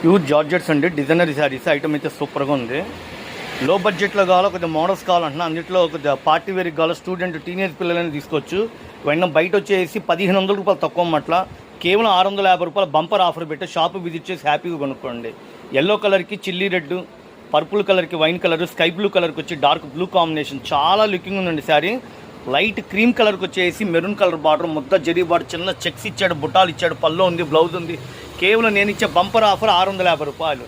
Pure georgettes అండి, designery saris. Item అయితే సూపర్గా ఉంది. లో బడ్జెట్లో కావాలో కొద్దిగా మోడల్స్ కావాలంటున్నా, అందులో కొద్దిగా పార్టీ వేర్కి కావాలో స్టూడెంట్ టీనేజ్ పిల్లలని తీసుకోవచ్చు. వెంటనే బయట వచ్చేసి 1500 రూపాయలు తక్కువ అట్ల, కేవలం 650 రూపాయలు బంపర్ ఆఫర్ పెట్టి షాప్ విజిట్ చేసి హ్యాపీగా కొనుక్కోండి. ఎల్లో కలర్కి చిల్లీ రెడ్, పర్పుల్ కలర్కి వైన్ కలర్, స్కై బ్లూ కలర్కి వచ్చి డార్క్ బ్లూ కాంబినేషన్ చాలా లుకింగ్ ఉందండి శారీ. లైట్ క్రీమ్ కలర్కి వచ్చేసి మెరూన్ కలర్ బార్డర్, ముద్ద జరీ బార్డర్, చిన్న చెక్స్ ఇచ్చాడు, బుట్టాలు ఇచ్చాడు, పల్లో ఉంది, బ్లౌజ్ ఉంది. కేవలం నేను ఇచ్చే బంపర్ ఆఫర్ 650 రూపాయలు.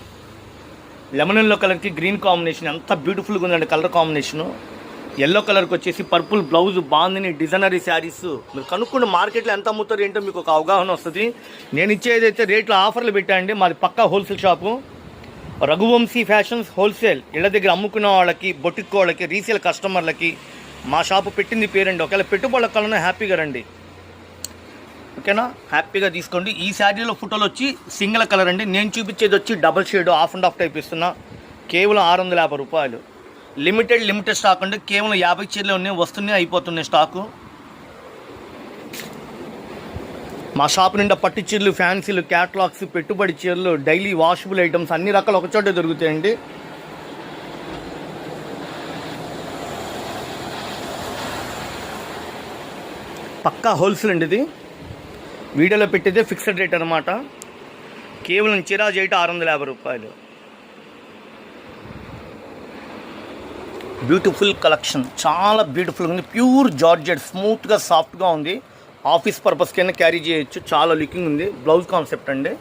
లెమన్ ఎల్లో కలర్కి గ్రీన్ కాంబినేషన్ ఎంత బ్యూటిఫుల్గా ఉందండి కలర్ కాంబినేషను. ఎల్లో కలర్కి వచ్చేసి పర్పుల్ బ్లౌజ్ బాగుంది. డిజైనరీ శారీస్ మీరు కనుక్కుంటే మార్కెట్లో ఎంత అమ్ముతారు ఏంటో మీకు ఒక అవగాహన వస్తుంది. నేను ఇచ్చేదైతే రేట్లో ఆఫర్లు పెట్టండి. మాది పక్కా wholesale shop, Raghuvanshi fashions wholesale. ఇళ్ళ దగ్గర అమ్ముకున్న వాళ్ళకి, బొటిక్ వాళ్ళకి, రీసేల్ కస్టమర్లకి మా షాపు పెట్టింది పేరండి. ఒకవేళ పెట్టుబడుల కలనే హ్యాపీగా రండి, ఓకేనా? హ్యాపీగా తీసుకోండి. ఈ శారీలో ఫోటోలు వచ్చి సింగిల్ కలర్ అండి. నేను చూపించేది వచ్చి double shade of and of type ఇస్తున్నా. కేవలం 650 రూపాయలు. లిమిటెడ్ స్టాక్ అండి. కేవలం 50 చీరలు ఉన్నాయి, వస్తున్నాయి, అయిపోతున్నాయి స్టాకు. మా షాప్ నిండా పట్టు చీరలు, ఫ్యాన్సీలు, క్యాటలాగ్స్, పెట్టుబడి చీరలు, డైలీ వాషబుల్ ఐటమ్స్ అన్ని రకాలు ఒకచోటే దొరుకుతాయండి. పక్కా హోల్సేల్ అండి ఇది. వీడియోలో పెట్టేదే ఫిక్స్డ్ రేట్ అనమాట. కేవలం చీరా చేయట 650 రూపాయలు. బ్యూటిఫుల్ కలెక్షన్, చాలా బ్యూటిఫుల్గా ఉంది. ప్యూర్ జార్జెట్, స్మూత్గా సాఫ్ట్గా ఉంది. ఆఫీస్ పర్పస్ కింద క్యారీ చేయొచ్చు. చాలా లుకింగ్ ఉంది. బ్లౌజ్ కాన్సెప్ట్ అండి.